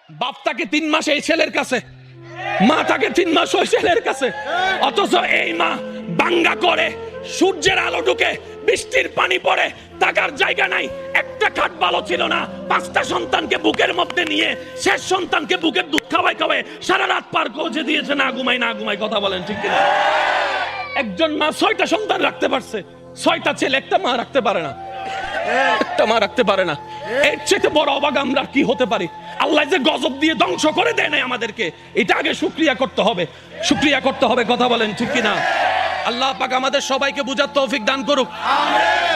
বাপ থাকে 3 মাস এই ছেলের কাছে, মা থাকে 3 মাস ওই ছেলের কাছে, অথচ এই মা বাঙ্গা করে, সূর্যের আলো ঢুকে, বৃষ্টির পানি পড়ে, থাকার জায়গা নাই, একটা খাট ভালো ছিল না, 5টা সন্তানকে বুকের মধ্যে নিয়ে, শেষ সন্তানকে বুকের দুধ খাওয়াই খাওয়াই সারা রাত পার করে দিয়েছে, না ঘুমাই না ঘুমাই। কথা বলেন ঠিক কিনা? একজন মা 6টা সন্তান রাখতে পারছে, 6টা ছেলে, একটা মা রাখতে পারে না, একটা মা রাখতে পারে না। এর চেয়ে বড় অবাক আমরা কি হতে পারি? আল্লাহ যে গজব দিয়ে ধ্বংস করে দেয় না আমাদেরকে, এটা আগে শুকরিয়া করতে হবে, শুকরিয়া করতে হবে। কথা বলেন ঠিক কিনা? আল্লাহ পাক আমাদের সবাইকে বুঝার তৌফিক দান করুক।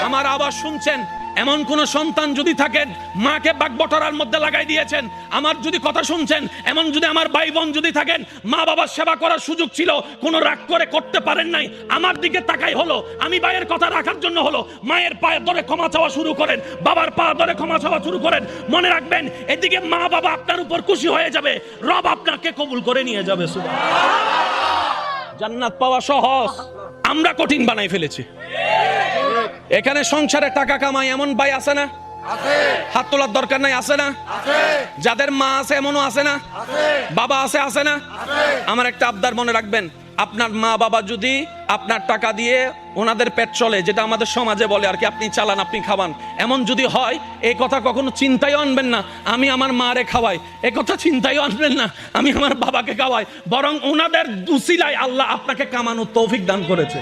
আমার আওয়াজ শুনছেন? এমন কোন সন্তান যদি থাকেন মাকে বাগবটরার মধ্যে লাগাই দিয়েছেন, আমার যদি কথা শুনছেন, এমন যদি আমার ভাই বোন যদি থাকেন মা বাবার সেবা করার সুযোগ ছিল, কোন রাগ করে করতে পারেন নাই, আমার দিকে তাকাই হলো, আমি ভাইয়ের কথা রাখার জন্য হলো, মায়ের পায়ে ধরে ক্ষমা চাওয়া শুরু করেন, বাবার পা ধরে ক্ষমা চাওয়া শুরু করেন। মনে রাখবেন, এদিকে মা বাবা আপনার উপর খুশি হয়ে যাবে, রব আপনাকে কবুল করে নিয়ে যাবে। সুবহানাল্লাহ। জান্নাত পাওয়া সহজ, আমরা কঠিন বানাই ফেলেছি। এখানে সংসারে টাকা কামাই এমন ভাই আছে না? হাত তোলার দরকার নাই, আছে না? যাদের মা আছে এমনও আছে না? বাবা আছে, আছে না? আমার একটা আবদার মনে রাখবেন, আপনার মা বাবা যদি আপনার টাকা দিয়ে ওনাদের পেট চলে, যেটা আমাদের সমাজে বলে আর কি, আপনি চালান, আপনি খাওয়ান, এমন যদি হয়, এই কথা কখনো চিন্তায় আনবেন না আমি আমার মারে খাওয়াই, এই কথা চিন্তায় আনবেন না আমি আমার বাবাকে খাওয়াই, বরং ওনাদের উসিলায় আল্লাহ আপনাকে কামানোর তৌফিক দান করেছে।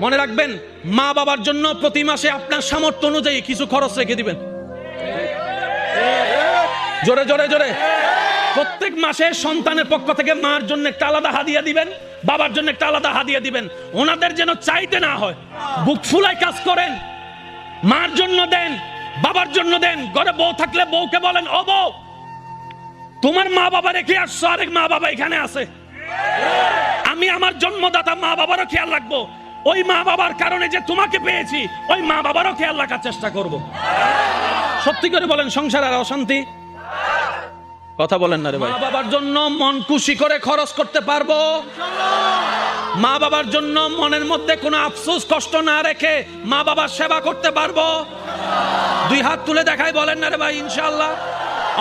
মনে রাখবেন, মা বাবার জন্য প্রতি মাসে আপনার সামর্থ্য অনুযায়ী কিছু খরচ রেখে দিবেন। জোরে জোরে জোরে। প্রত্যেক মাসে সন্তানের পক্ষ থেকে মার জন্য একটা আলাদা হাদিয়া দিবেন, বাবার জন্য একটা আলাদা হাদিয়া দিবেন, ওনাদের যেন চাইতে না হয়। বুক ফুলায় কাজ করেন, মার জন্য দেন, বাবার জন্য দেন। ঘরে বউ থাকলে বউকে বলেন, ও বউ, তোমার মা বাবা রেখে আসছো, আরেক মা বাবা এখানে আছে, আমি আমার জন্মদাতা মা বাবারও খেয়াল রাখবো, ওই মা বাবার কারণে যে তোমাকে পেয়েছি, ওই মা বাবারও খেয়াল রাখার চেষ্টা করব। সত্যি করে বলেন, সংসার আর অশান্তি? কথা বলেন না রে ভাই। মা বাবার জন্য মন খুশি করে খরচ করতে পারবো, মা বাবার জন্য মনের মধ্যে কোনো আফসোস কষ্ট না রেখে মা বাবার সেবা করতে পারবো। 2 হাত তুলে দেখাই, বলেন না রে ভাই ইনশাআল্লাহ।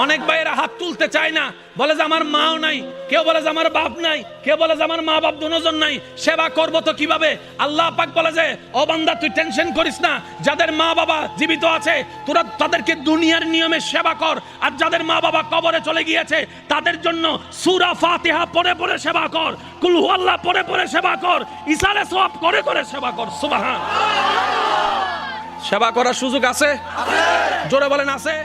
অনেক ভাইয়েরা হাত তুলতে চায় না, বলে যে আমার মাও নাই, কেউ বলে যে আমার বাপ নাই, কেউ বলে যে আমার মা বাপ দুজন নাই, সেবা করবো তো কিভাবে? আল্লাহ পাক বলে যে, ও বান্দা তুই টেনশন করিস না, যাদের মা বাবা জীবিত আছে তোরা তাদেরকে দুনিয়ার নিয়মে সেবা কর, আর যাদের মা বাবা কবরে চলে গিয়েছে তাদের জন্য সূরা ফাতিহা পড়ে পড়ে সেবা কর, কুল হুয়াল্লাহ পড়ে পড়ে সেবা কর, ইসালে সওয়াব করে করে সেবা কর। সুবহান। সেবা করার সুযোগ আছে? জোরে বলেন আছে?